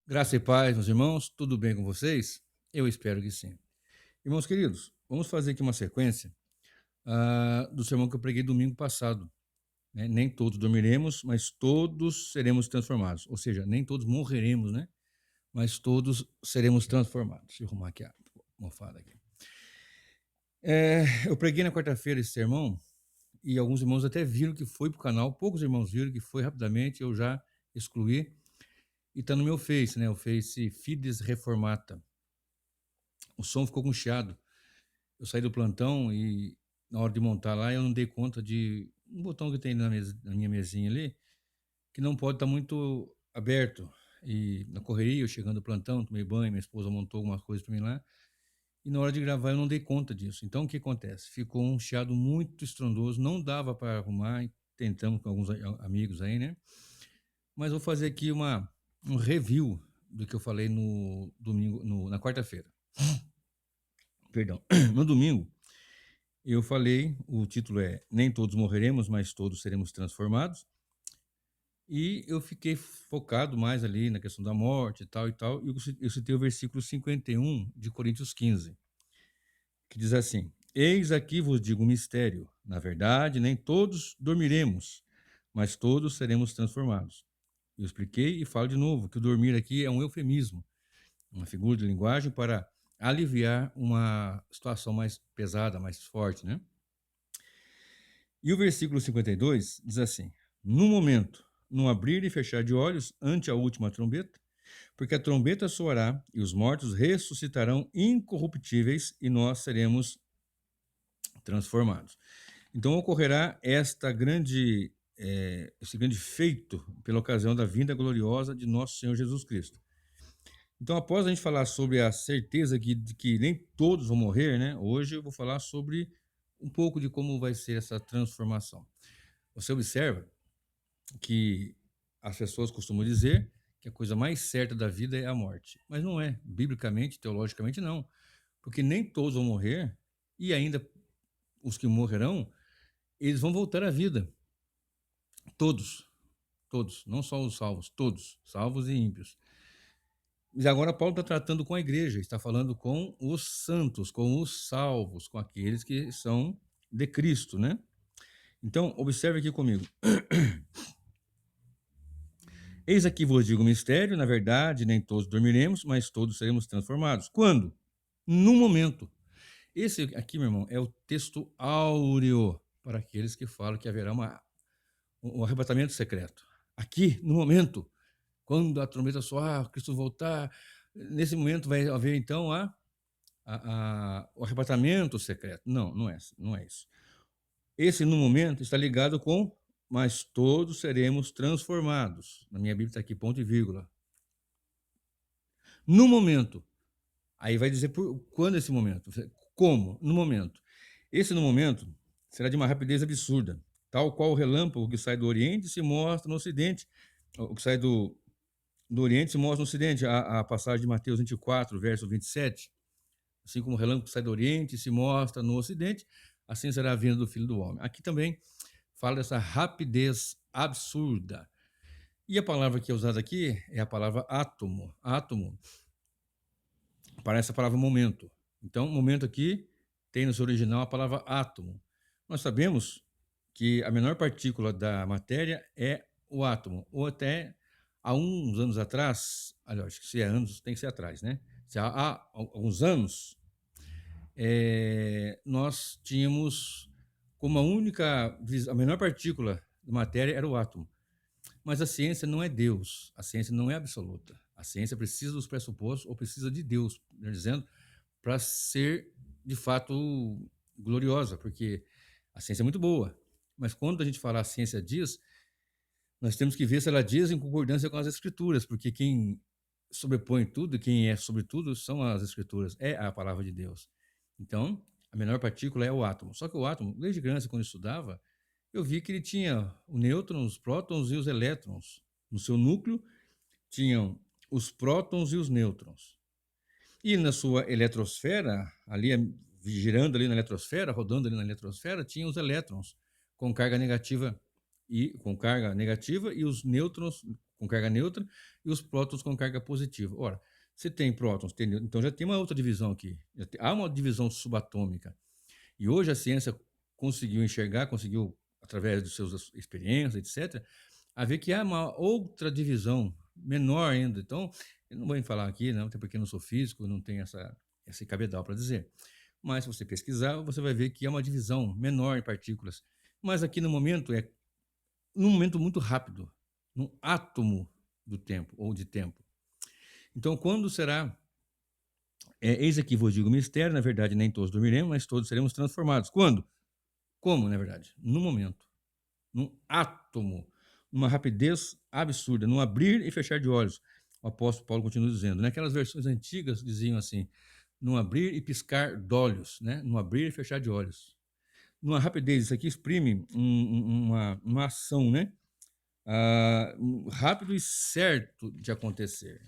Graça e paz, meus irmãos, tudo bem com vocês? Eu espero que sim. Irmãos queridos, vamos fazer aqui uma sequência do sermão que eu preguei domingo passado, né? Nem todos dormiremos, mas todos seremos transformados. Ou seja, nem todos morreremos, né? Mas todos seremos transformados. Deixa eu arrumar aqui a almofada aqui. Eu preguei na quarta-feira esse sermão e alguns irmãos até viram que foi para o canal, poucos irmãos viram que foi rapidamente, eu já excluí e está no meu Face, né? O Face Fides Reformata. O som ficou com chiado. Eu saí do plantão e na hora de montar lá eu não dei conta de um botão que tem na minha mesinha ali, que não pode estar muito aberto. E na correria, eu chegando do plantão, tomei banho, minha esposa montou algumas coisas para mim lá, e na hora de gravar eu não dei conta disso. Então o que acontece? Ficou um chiado muito estrondoso, não dava para arrumar, e tentamos com alguns amigos aí, né? Mas vou fazer aqui um review do que eu falei no domingo, na quarta-feira. Perdão. No domingo, eu falei, o título é Nem Todos Morreremos, mas Todos Seremos Transformados. E eu fiquei focado mais ali na questão da morte e tal. E eu citei o versículo 51 de Coríntios 15, que diz assim: Eis aqui vos digo um mistério. Na verdade, nem todos dormiremos, mas todos seremos transformados. Eu expliquei e falo de novo que o dormir aqui é um eufemismo, uma figura de linguagem para aliviar uma situação mais pesada, mais forte, né? E o versículo 52 diz assim: No momento, no abrir e fechar de olhos, ante a última trombeta, porque a trombeta soará e os mortos ressuscitarão incorruptíveis e nós seremos transformados. Então ocorrerá esse grande feito pela ocasião da vinda gloriosa de nosso Senhor Jesus Cristo. Então, após a gente falar sobre a certeza de que nem todos vão morrer, né? Hoje eu vou falar sobre um pouco de como vai ser essa transformação. Você observa que as pessoas costumam dizer que a coisa mais certa da vida é a morte. Mas não é. Biblicamente, teologicamente, não. Porque nem todos vão morrer e ainda os que morrerão, eles vão voltar à vida. Todos. Todos. Não só os salvos. Todos. Salvos e ímpios. Mas agora Paulo está tratando com a igreja. Está falando com os santos, com os salvos, com aqueles que são de Cristo, né? Então, observe aqui comigo. Eis aqui vos digo o mistério, na verdade, nem todos dormiremos, mas todos seremos transformados. Quando? No momento. Esse aqui, meu irmão, é o texto áureo para aqueles que falam que haverá um arrebatamento secreto. Aqui, no momento, quando a trombeta soar, Cristo voltar, nesse momento vai haver então o arrebatamento secreto. Não, não é isso. Esse no momento está ligado com mas todos seremos transformados. Na minha Bíblia está aqui ponto e vírgula. No momento. Aí vai dizer quando esse momento. Como? No momento. Esse no momento será de uma rapidez absurda, tal qual o relâmpago que sai do Oriente e se mostra no Ocidente. O que sai do Oriente se mostra no Ocidente. A passagem de Mateus 24, verso 27. Assim como o relâmpago que sai do Oriente e se mostra no Ocidente, assim será a vinda do Filho do Homem. Aqui também fala dessa rapidez absurda. E a palavra que é usada aqui é a palavra átomo. Átomo parece a palavra momento. Então, momento aqui tem no seu original a palavra átomo. Nós sabemos que a menor partícula da matéria é o átomo, ou até há uns anos atrás, aliás, acho que se é anos, tem que ser atrás, né? Se há alguns anos, nós tínhamos como a menor partícula da matéria era o átomo. Mas a ciência não é Deus, a ciência não é absoluta. A ciência precisa dos pressupostos ou precisa de Deus, melhor dizendo, para ser de fato gloriosa, porque a ciência é muito boa. Mas quando a gente fala a ciência diz, nós temos que ver se ela diz em concordância com as escrituras, porque quem sobrepõe tudo, quem é sobre tudo, são as escrituras, é a palavra de Deus. Então, a menor partícula é o átomo. Só que o átomo, desde criança, quando eu estudava, eu vi que ele tinha o nêutron, os prótons e os elétrons. No seu núcleo, tinham os prótons e os nêutrons. E na sua eletrosfera, ali girando ali na eletrosfera, rodando ali na eletrosfera, tinha os elétrons com carga negativa e os nêutrons com carga neutra e os prótons com carga positiva. Ora, se tem prótons, tem nêutrons, então já tem uma outra divisão aqui. Há uma divisão subatômica. E hoje a ciência conseguiu enxergar, conseguiu, através dos seus experiências, etc., a ver que há uma outra divisão, menor ainda. Então, eu não vou falar aqui, não, até porque eu não sou físico, não tenho esse cabedal para dizer. Mas se você pesquisar, você vai ver que é uma divisão menor em partículas. Mas aqui no momento é num momento muito rápido, num átomo do tempo ou de tempo. Então, quando será? Eis aqui vos digo mistério, na verdade, nem todos dormiremos, mas todos seremos transformados. Quando? Como, na verdade? No momento, num átomo, numa rapidez absurda, num abrir e fechar de olhos. O apóstolo Paulo continua dizendo, naquelas versões antigas diziam assim, num abrir e piscar de olhos, né? Num abrir e fechar de olhos. Numa rapidez, isso aqui exprime uma ação, né? Rápido e certo de acontecer.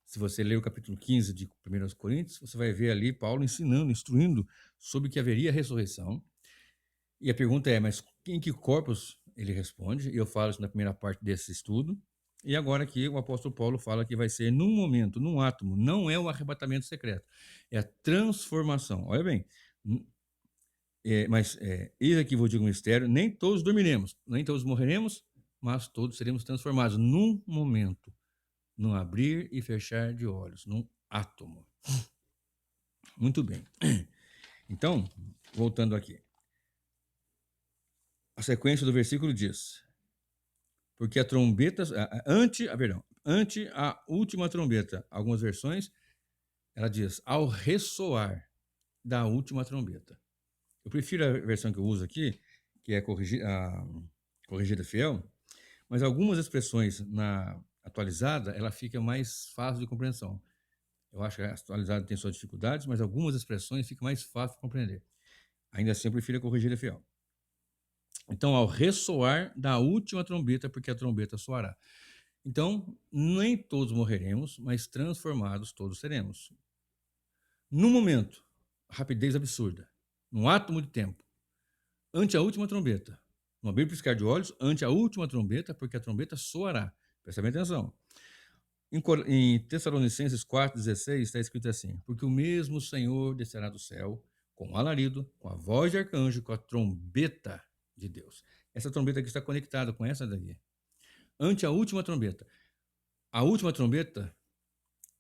Se você ler o capítulo 15 de 1 Coríntios, você vai ver ali Paulo ensinando, instruindo sobre que haveria ressurreição. E a pergunta é, mas em que corpos? Ele responde, e eu falo isso na primeira parte desse estudo. E agora aqui o apóstolo Paulo fala que vai ser num momento, num átomo, não é o arrebatamento secreto, é a transformação. Olha bem, eis aqui vou dizer um mistério, nem todos dormiremos, nem todos morreremos, mas todos seremos transformados num momento, num abrir e fechar de olhos, num átomo. Muito bem. Então, voltando aqui. A sequência do versículo diz: porque a trombeta, ante a última trombeta, algumas versões, ela diz, ao ressoar da última trombeta. Eu prefiro a versão que eu uso aqui, que é corrigida fiel, mas algumas expressões na atualizada, ela fica mais fácil de compreensão. Eu acho que a atualizada tem suas dificuldades, mas algumas expressões ficam mais fácil de compreender. Ainda assim, eu prefiro a corrigida fiel. Então, ao ressoar da última trombeta, porque a trombeta soará. Então, nem todos morreremos, mas transformados todos seremos. No momento, rapidez absurda, num átomo de tempo, ante a última trombeta, no abrir e piscar de olhos, ante a última trombeta, porque a trombeta soará. Presta bem atenção. Em Tessalonicenses 4,16 está escrito assim, porque o mesmo Senhor descerá do céu com alarido, com a voz de arcanjo, com a trombeta de Deus. Essa trombeta aqui está conectada com essa daqui. Ante a última trombeta. A última trombeta,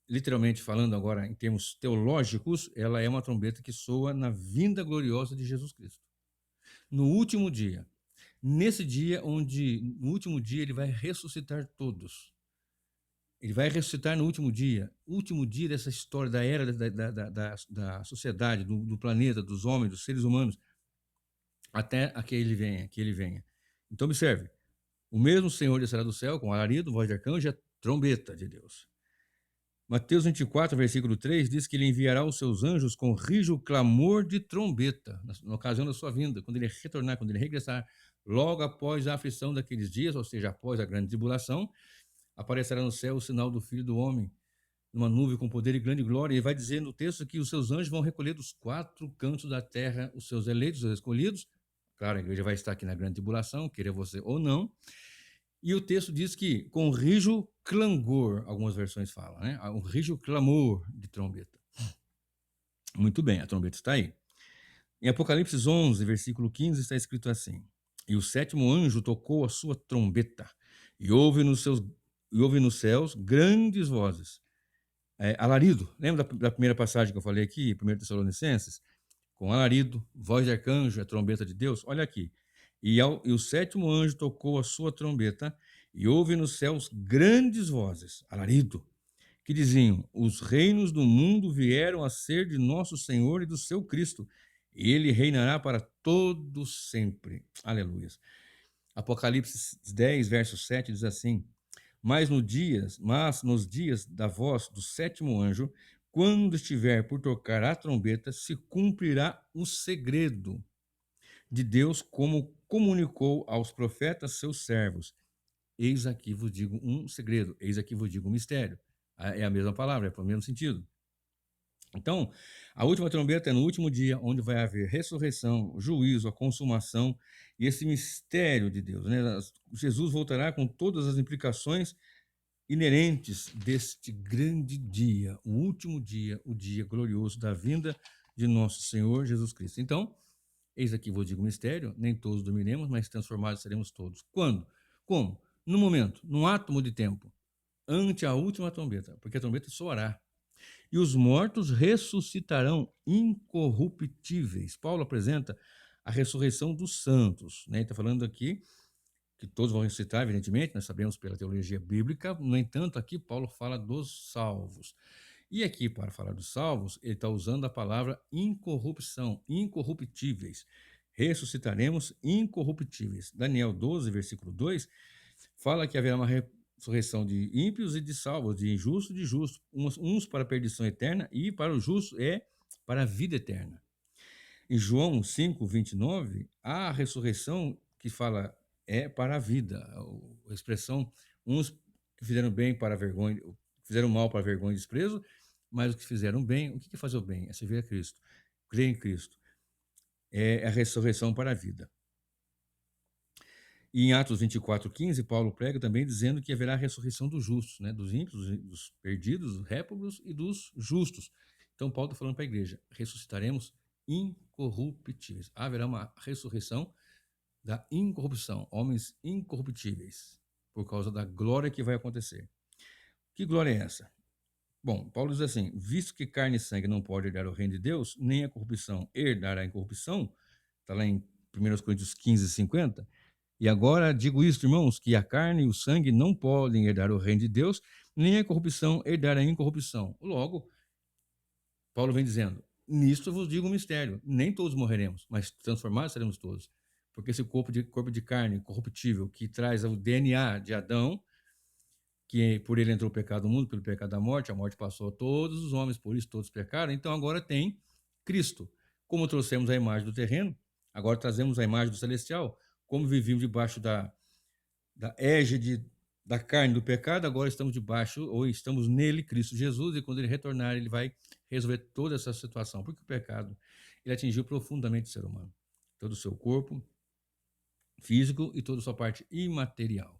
literalmente falando agora em termos teológicos, ela é uma trombeta que soa na vinda gloriosa de Jesus Cristo. No último dia. Nesse dia no último dia, ele vai ressuscitar todos. Ele vai ressuscitar no último dia dessa história da era da sociedade, do planeta, dos homens, dos seres humanos, até que ele venha. Então, observe, o mesmo Senhor descerá do céu com alarido, voz de arcanjo e a trombeta de Deus. Mateus 24, versículo 3, diz que ele enviará os seus anjos com rijo clamor de trombeta, na ocasião da sua vinda, quando ele retornar, quando ele regressar, logo após a aflição daqueles dias, ou seja, após a grande tribulação, aparecerá no céu o sinal do Filho do Homem, numa nuvem com poder e grande glória, e vai dizer no texto que os seus anjos vão recolher dos 4 cantos da terra os seus eleitos, os escolhidos. Claro, a igreja vai estar aqui na grande tribulação, queira você ou não. E o texto diz que com rijo clangor, algumas versões falam, né? Um rijo clamor de trombeta. Muito bem, a trombeta está aí. Em Apocalipse 11, versículo 15, está escrito assim: e o 7º anjo tocou a sua trombeta, e houve nos céus grandes vozes. Alarido, lembra da primeira passagem que eu falei aqui, 1 Tessalonicenses? Com alarido, voz de arcanjo, a trombeta de Deus. Olha aqui. E o 7º anjo tocou a sua trombeta, e houve nos céus grandes vozes, alarido, que diziam: os reinos do mundo vieram a ser de nosso Senhor e do seu Cristo, e ele reinará para todo sempre. Aleluia. Apocalipse 10, verso 7 diz assim: mas nos dias da voz do 7º anjo, quando estiver por tocar a trombeta, se cumprirá o segredo de Deus, como comunicou aos profetas seus servos. Eis aqui vos digo um segredo, eis aqui vos digo um mistério. É a mesma palavra, é para o mesmo sentido. Então, a última trombeta é no último dia, onde vai haver ressurreição, juízo, a consumação e esse mistério de Deus, né? Jesus voltará com todas as implicações inerentes deste grande dia, o último dia, o dia glorioso da vinda de nosso Senhor Jesus Cristo. Então, eis aqui vos digo o mistério: nem todos dormiremos, mas transformados seremos todos. Quando? Como? No momento, num átomo de tempo, ante a última trombeta, porque a trombeta soará. E os mortos ressuscitarão incorruptíveis. Paulo apresenta a ressurreição dos santos, né? Está falando aqui que todos vão ressuscitar, evidentemente, nós sabemos pela teologia bíblica. No entanto, aqui Paulo fala dos salvos. E aqui, para falar dos salvos, ele está usando a palavra incorrupção, incorruptíveis. Ressuscitaremos incorruptíveis. Daniel 12, versículo 2, fala que haverá uma ressurreição de ímpios e de salvos, de injustos e de justos, uns para a perdição eterna e para o justo é para a vida eterna. Em João 5, 29, há a ressurreição que fala é para a vida. A expressão, uns que fizeram bem para a vergonha, fizeram mal para a vergonha e desprezo, mas os que fizeram bem, o que é fazer o bem? É servir a Cristo, crer em Cristo. É a ressurreição para a vida. E em Atos 24, 15, Paulo prega também dizendo que haverá a ressurreição dos justos, né? Dos ímpios, dos perdidos, dos réprobos e dos justos. Então Paulo está falando para a igreja, ressuscitaremos incorruptíveis. Haverá uma ressurreição da incorrupção, homens incorruptíveis, por causa da glória que vai acontecer. Que glória é essa? Bom, Paulo diz assim: visto que carne e sangue não pode herdar o reino de Deus, nem a corrupção herdar a incorrupção, está lá em 1 Coríntios 15, 50. E agora digo isto, irmãos, que a carne e o sangue não podem herdar o reino de Deus, nem a corrupção herdar a incorrupção. Logo, Paulo vem dizendo: nisto vos digo um mistério, nem todos morreremos, mas transformados seremos todos. Porque esse corpo de carne corruptível que traz o DNA de Adão, que por ele entrou o pecado no mundo, pelo pecado da morte, a morte passou a todos os homens, por isso todos pecaram. Então agora tem Cristo. Como trouxemos a imagem do terreno, agora trazemos a imagem do celestial. Como vivíamos debaixo da égide da carne do pecado, agora estamos debaixo, ou estamos nele, Cristo Jesus, e quando ele retornar, ele vai resolver toda essa situação, porque o pecado, ele atingiu profundamente o ser humano, todo o seu corpo físico e toda a sua parte imaterial,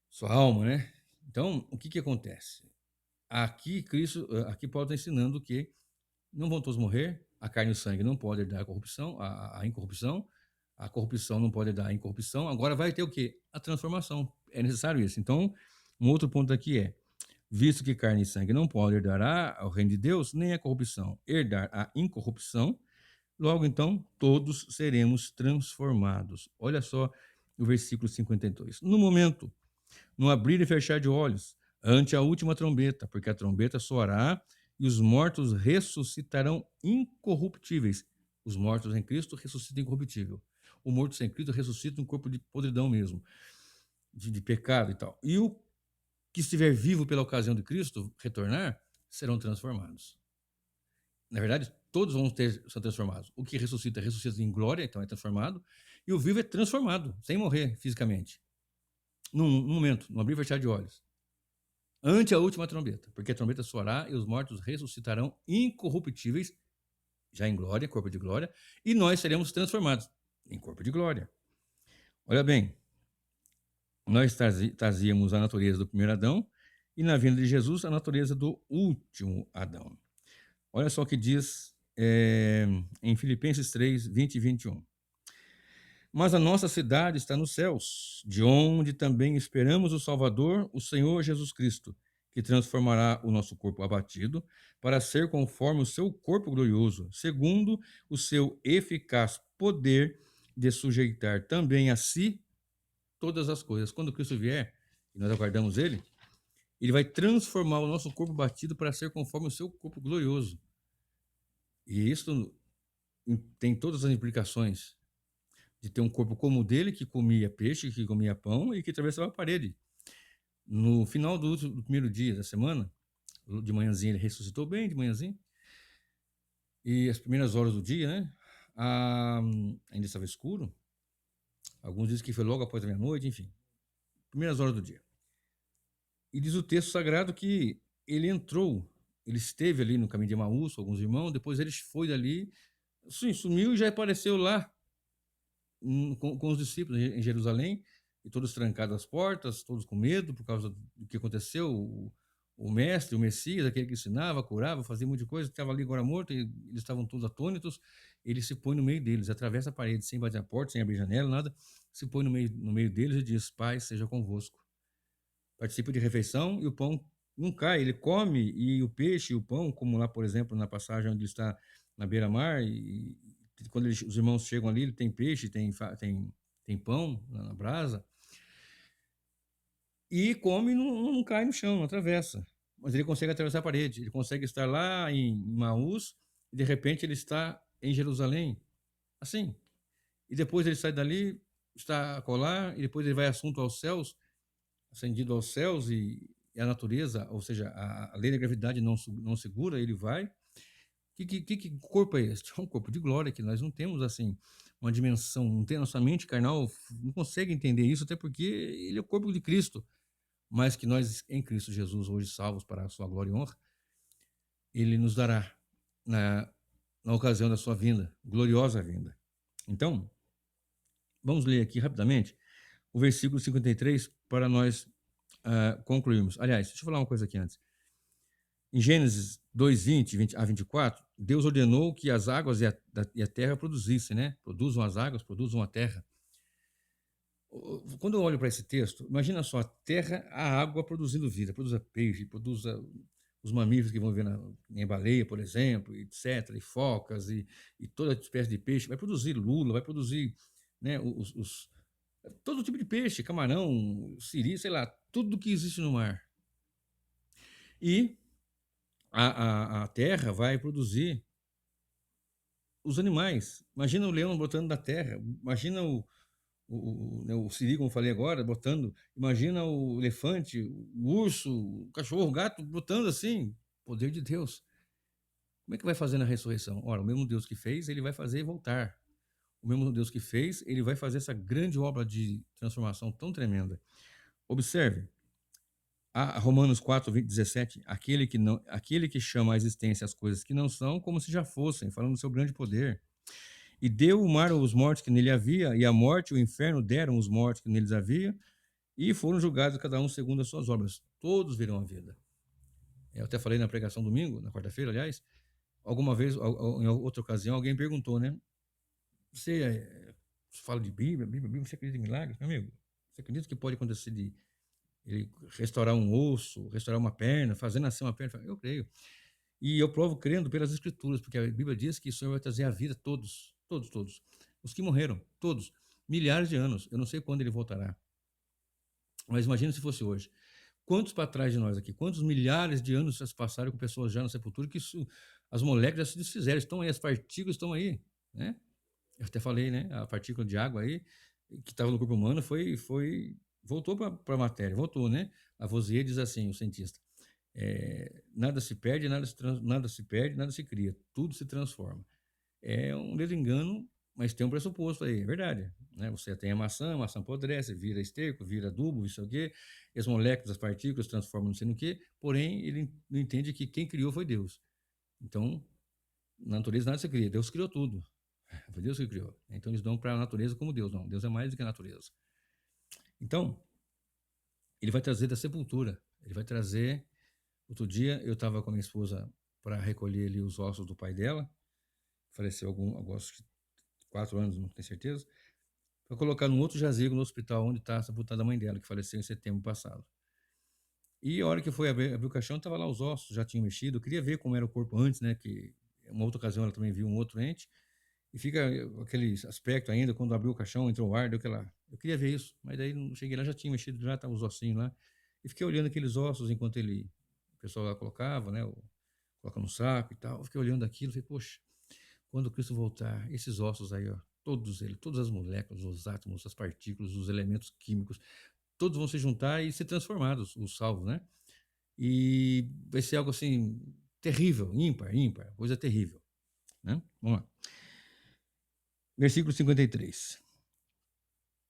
sua alma, né? Então, o que acontece? Aqui Paulo está ensinando que não vão todos morrer, a carne e o sangue não podem herdar a corrupção, a incorrupção, a corrupção não pode dar a incorrupção, agora vai ter o quê? A transformação. É necessário isso. Então, um outro ponto aqui é, visto que carne e sangue não podem herdar ao reino de Deus, nem a corrupção herdar a incorrupção, logo então todos seremos transformados. Olha só o versículo 52. No momento, no abrir e fechar de olhos, ante a última trombeta, porque a trombeta soará e os mortos ressuscitarão incorruptíveis. Os mortos em Cristo ressuscitam incorruptível. O morto sem Cristo ressuscita um corpo de podridão mesmo, de pecado e tal. E o que estiver vivo pela ocasião de Cristo retornar, serão transformados. Na verdade, todos vão ser transformados. O que ressuscita em glória, então é transformado, e o vivo é transformado, sem morrer fisicamente. Num momento, no abrir e fechar de olhos. Ante a última trombeta, porque a trombeta soará e os mortos ressuscitarão incorruptíveis, já em glória, corpo de glória, e nós seremos transformados em corpo de glória. Olha bem, nós trazíamos a natureza do primeiro Adão e na vinda de Jesus a natureza do último Adão. Olha só o que diz em Filipenses 3, 20 e 21. Mas a nossa cidade está nos céus, de onde também esperamos o Salvador, o Senhor Jesus Cristo, que transformará o nosso corpo abatido para ser conforme o seu corpo glorioso, segundo o seu eficaz poder de sujeitar também a si todas as coisas. Quando Cristo vier, e nós aguardamos ele vai transformar o nosso corpo batido para ser conforme o seu corpo glorioso. E isso tem todas as implicações de ter um corpo como o dele, que comia peixe, que comia pão e que atravessava a parede. No final do primeiro dia da semana, de manhãzinha ele ressuscitou bem, de manhãzinha, e as primeiras horas do dia, né, ainda estava escuro, alguns dizem que foi logo após a meia-noite, enfim, primeiras horas do dia. E diz o texto sagrado que ele entrou ele esteve ali no caminho de Emaús com alguns irmãos, depois ele foi dali, sim, sumiu e já apareceu lá com os discípulos em Jerusalém, e todos trancados as portas, todos com medo por causa do que aconteceu. O mestre, o Messias, aquele que ensinava, curava, fazia muita coisa, estava ali agora morto, e eles estavam todos atônitos. Ele se põe no meio deles, atravessa a parede, sem bater a porta, sem abrir janela, nada, se põe no meio deles e diz: Pai, seja convosco. Participa de refeição e o pão não cai, ele come, e o peixe e o pão, como lá, por exemplo, na passagem onde ele está na beira-mar, e quando os irmãos chegam ali, ele tem peixe, tem pão na brasa, e come e não cai no chão, não atravessa. Mas ele consegue atravessar a parede, ele consegue estar lá em Maús, e de repente ele está em Jerusalém, assim. E depois ele sai dali, está a colar, e depois ele vai assunto aos céus, ascendido aos céus, e a natureza, ou seja, a lei da gravidade não segura, ele vai. Que corpo é este? É um corpo de glória, que nós não temos assim uma dimensão, não tem, nossa mente carnal não consegue entender isso, até porque ele é o corpo de Cristo, mas que nós em Cristo Jesus, hoje salvos para a sua glória e honra, ele nos dará na, na ocasião da sua vinda, gloriosa vinda. Então, vamos ler aqui rapidamente o versículo 53 para nós concluirmos. Aliás, deixa eu falar uma coisa aqui antes. Em Gênesis 2:20 a 24, Deus ordenou que as águas e a terra produzissem, né? Produzam as águas, produzam a terra. Quando eu olho para esse texto, imagina só, a terra, a água produzindo vida, produza peixe, produza os mamíferos que vão viver em baleia, por exemplo, etc., e focas, e toda espécie de peixe, vai produzir lula, vai produzir, né, todo tipo de peixe, camarão, siri, sei lá, tudo que existe no mar. E a terra vai produzir os animais. Imagina o leão brotando da terra, imagina né, o siri, como eu falei agora, brotando, imagina o elefante, o urso, o cachorro, o gato brotando assim, poder de Deus. Como é que vai fazer na ressurreição? Ora, o mesmo Deus que fez, ele vai fazer voltar. O mesmo Deus que fez, ele vai fazer essa grande obra de transformação tão tremenda. Observe, Romanos 4:17, aquele que chama à existência as coisas que não são, como se já fossem, falando do seu grande poder. E deu o mar aos mortos que nele havia, e a morte e o inferno deram os mortos que neles havia, e foram julgados cada um segundo as suas obras. Todos virão a vida. Eu até falei na pregação domingo, na quarta-feira, aliás, alguma vez, em outra ocasião, alguém perguntou, né? Você fala de Bíblia, você acredita em milagres? Meu amigo, você acredita que pode acontecer de ele restaurar um osso, restaurar uma perna, fazer nascer uma perna? Eu creio. E eu provo crendo pelas Escrituras, porque a Bíblia diz que o Senhor vai trazer à vida todos, todos, todos. Os que morreram, todos, milhares de anos. Eu não sei quando ele voltará, mas imagina se fosse hoje. Quantos para trás de nós aqui? Quantos milhares de anos já se passaram com pessoas já na sepultura que as moléculas já se desfizeram, estão aí, as partículas estão aí, né? Eu até falei, né? A partícula de água aí, que estava no corpo humano, voltou para a matéria, voltou, né? Lavoisier diz assim, o cientista, nada se perde, nada se perde, nada se cria, tudo se transforma. É um desengano, mas tem um pressuposto aí, é verdade, né? Você tem a maçã apodrece, vira esterco, vira adubo, isso aqui, e as moléculas, as partículas transformam não sei no que, porém ele não entende que quem criou foi Deus. Então, na natureza nada se cria, Deus criou tudo. Foi Deus que criou. Então eles dão para a natureza como Deus. Não, Deus é mais do que a natureza. Então, ele vai trazer da sepultura. Ele vai trazer. Outro dia eu estava com a minha esposa para recolher ali os ossos do pai dela. Faleceu alguns 4 anos, não tenho certeza. Para colocar num outro jazigo no hospital onde está sepultada a mãe dela, que faleceu em setembro passado. E a hora que foi abrir o caixão, estava lá os ossos, já tinham mexido. Eu queria ver como era o corpo antes, né? Que uma outra ocasião ela também viu um outro ente. E fica aquele aspecto ainda, quando abriu o caixão, entrou o ar, deu aquela. Eu queria ver isso, mas daí não cheguei lá, já tinha mexido, já estavam os ossinhos lá. E fiquei olhando aqueles ossos enquanto o pessoal lá colocava, né? Coloca no saco e tal. Eu fiquei olhando aquilo, falei, poxa, quando Cristo voltar, esses ossos aí, ó, todos eles, todas as moléculas, os átomos, as partículas, os elementos químicos, todos vão se juntar e ser transformados, os salvos, né? E vai ser algo assim, terrível, ímpar, coisa terrível, né? Vamos lá. Versículo 53.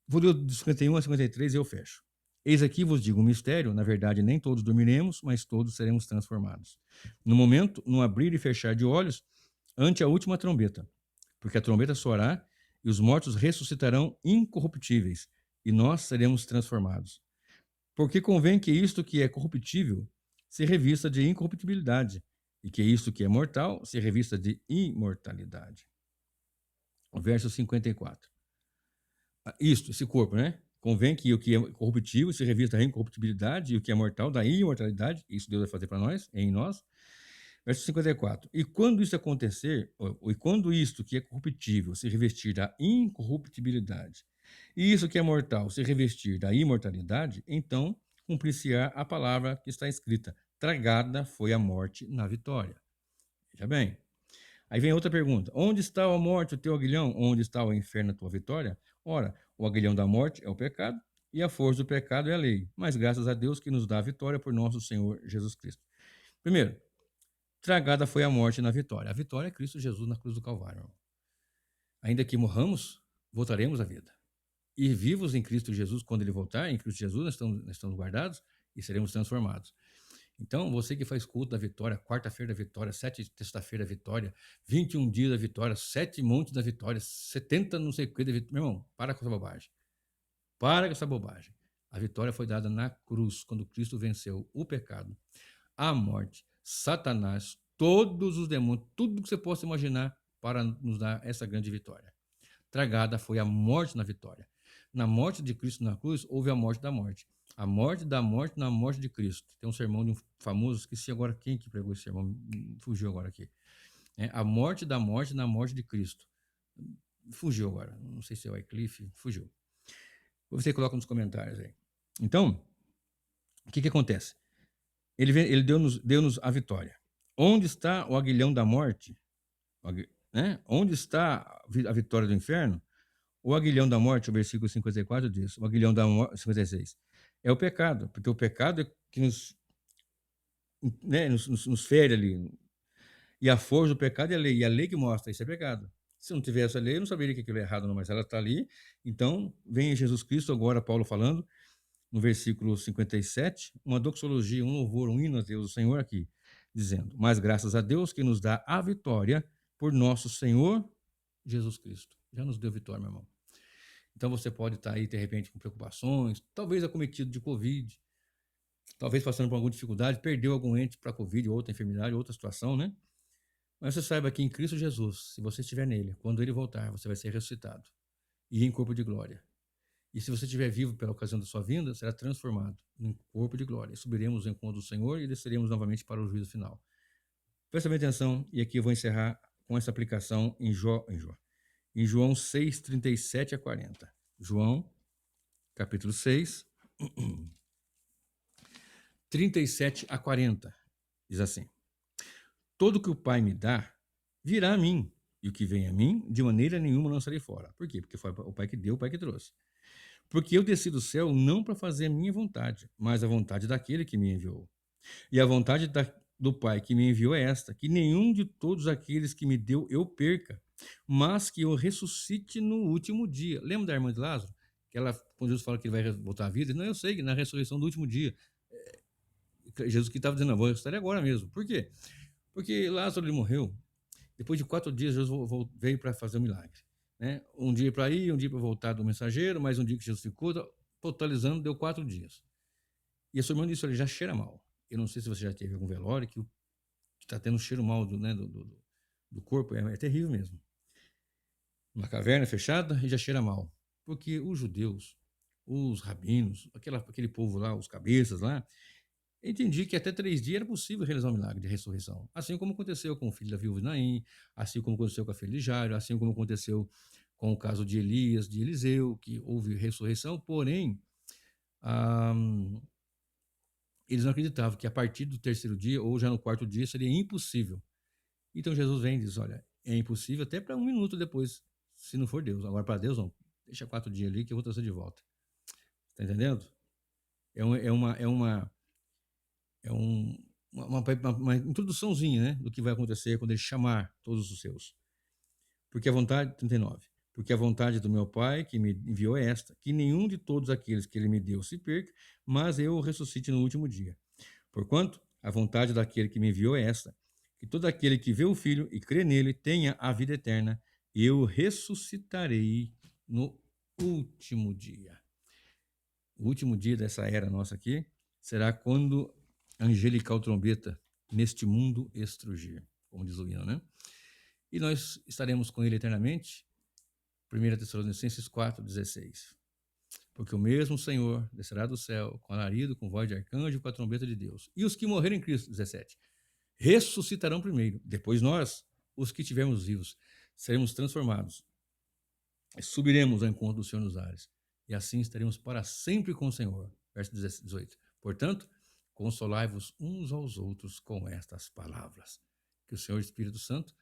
Vou ler do 51 a 53 e eu fecho. Eis aqui vos digo um mistério, na verdade nem todos dormiremos, mas todos seremos transformados. No momento, no abrir e fechar de olhos, ante a última trombeta, porque a trombeta soará e os mortos ressuscitarão incorruptíveis, e nós seremos transformados. Porque convém que isto que é corruptível se revista de incorruptibilidade, e que isto que é mortal se revista de imortalidade. O verso 54. Isto, esse corpo, né? Convém que o que é corruptível se revista da incorruptibilidade e o que é mortal da imortalidade. Isso Deus vai fazer para nós, em nós. Verso 54. E quando isso acontecer, e quando isto que é corruptível se revestir da incorruptibilidade, e isso que é mortal se revestir da imortalidade, então cumprir-se-á a palavra que está escrita: tragada foi a morte na vitória. Veja bem. Aí vem outra pergunta: onde está a morte, o teu aguilhão? Onde está o inferno, a tua vitória? Ora, o aguilhão da morte é o pecado, e a força do pecado é a lei. Mas graças a Deus que nos dá a vitória por nosso Senhor Jesus Cristo. Primeiro, tragada foi a morte na vitória. A vitória é Cristo Jesus na cruz do Calvário. Irmão. Ainda que morramos, voltaremos à vida. E vivos em Cristo Jesus, quando Ele voltar, em Cristo Jesus, nós estamos guardados e seremos transformados. Então, você que faz culto da vitória, quarta-feira da vitória, 7 sexta-feira da vitória, 21 dias da vitória, 7 montes da vitória, 70 não sei o que da vitória. Meu irmão, para com essa bobagem. Para com essa bobagem. A vitória foi dada na cruz, quando Cristo venceu o pecado, a morte, Satanás, todos os demônios, tudo que você possa imaginar para nos dar essa grande vitória. Tragada foi a morte na vitória. Na morte de Cristo na cruz, houve a morte da morte. A morte da morte na morte de Cristo. Tem um sermão de um famoso, esqueci agora quem que pregou esse sermão, fugiu agora aqui. A morte da morte na morte de Cristo. Fugiu agora, não sei se é o Wycliffe, fugiu. Você coloca nos comentários aí. Então, o que acontece? Ele deu-nos a vitória. Onde está o aguilhão da morte? Né? Onde está a vitória do inferno? O aguilhão da morte, o versículo 54 diz, o aguilhão da morte, 56, é o pecado, porque o pecado é que nos fere ali. E a força do pecado é a lei, e a lei que mostra isso é pecado. Se não tivesse a lei, eu não saberia que aquilo é errado, não, mas ela está ali. Então, vem Jesus Cristo, agora Paulo falando, no versículo 57, uma doxologia, um louvor, um hino a Deus, o Senhor aqui, dizendo, mas graças a Deus que nos dá a vitória por nosso Senhor Jesus Cristo. Já nos deu vitória, meu irmão. Então você pode estar aí, de repente, com preocupações, talvez acometido de Covid, talvez passando por alguma dificuldade, perdeu algum ente para Covid, outra enfermidade, outra situação, né? Mas você saiba que em Cristo Jesus, se você estiver nele, quando ele voltar, você vai ser ressuscitado e em corpo de glória. E se você estiver vivo pela ocasião da sua vinda, será transformado em corpo de glória. E subiremos ao encontro do Senhor e desceremos novamente para o juízo final. Presta bem atenção, e aqui eu vou encerrar com essa aplicação em João 6, 37 a 40. João, capítulo 6, 37 a 40. Diz assim: todo que o Pai me dá, virá a mim, e o que vem a mim, de maneira nenhuma lançarei fora. Por quê? Porque foi o Pai que deu, o Pai que trouxe. Porque eu desci do céu não para fazer a minha vontade, mas a vontade daquele que me enviou. E a vontade do Pai que me enviou é esta: que nenhum de todos aqueles que me deu eu perca, mas que eu ressuscite no último dia. Lembra da irmã de Lázaro? Que ela, quando Jesus fala que ele vai voltar à vida, não, eu sei que na ressurreição do último dia. Jesus que estava dizendo, não, vou ressuscitar agora mesmo. Por quê? Porque Lázaro ele morreu. Depois de 4 dias, Jesus veio para fazer um milagre. Né? Um dia para ir, um dia para voltar do mensageiro, mais um dia que Jesus ficou, totalizando, deu 4 dias. E a sua irmã disse, ele já cheira mal. Eu não sei se você já teve algum velório que está tendo um cheiro mal do corpo, é terrível mesmo. Uma caverna fechada e já cheira mal. Porque os judeus, os rabinos, aquele povo lá, os cabeças lá, entendi que até 3 dias era possível realizar um milagre de ressurreição. Assim como aconteceu com o filho da viúva de Naim, assim como aconteceu com a filha de Jairo, assim como aconteceu com o caso de Elias, de Eliseu, que houve ressurreição, porém, eles não acreditavam que a partir do 3º dia ou já no 4º dia seria impossível. Então Jesus vem e diz, olha, é impossível até para 1 minuto depois, se não for Deus. Agora para Deus não, deixa 4 dias ali que eu vou trazer de volta. Tá entendendo? Uma introduçãozinha, né, do que vai acontecer quando ele chamar todos os seus. Porque a vontade, 39, Porque a vontade do meu Pai que me enviou é esta, que nenhum de todos aqueles que ele me deu se perca, mas eu o ressuscite no último dia. Porquanto, a vontade daquele que me enviou é esta, que todo aquele que vê o Filho e crê nele tenha a vida eterna, e eu o ressuscitarei no último dia. O último dia dessa era nossa aqui será quando a angelical trombeta neste mundo estrugir, como diz o hino, né? E nós estaremos com ele eternamente. 1 Tessalonicenses 4,16. Porque o mesmo Senhor descerá do céu com alarido, com voz de arcanjo, com a trombeta de Deus. E os que morrerem em Cristo, 17, ressuscitarão primeiro. Depois nós, os que estivermos vivos, seremos transformados. Subiremos ao encontro do Senhor nos ares. E assim estaremos para sempre com o Senhor. Verso 18. Portanto, consolai-vos uns aos outros com estas palavras. Que o Senhor Espírito Santo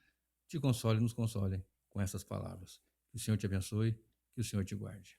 te console e nos console com essas palavras. Que o Senhor te abençoe, que o Senhor te guarde.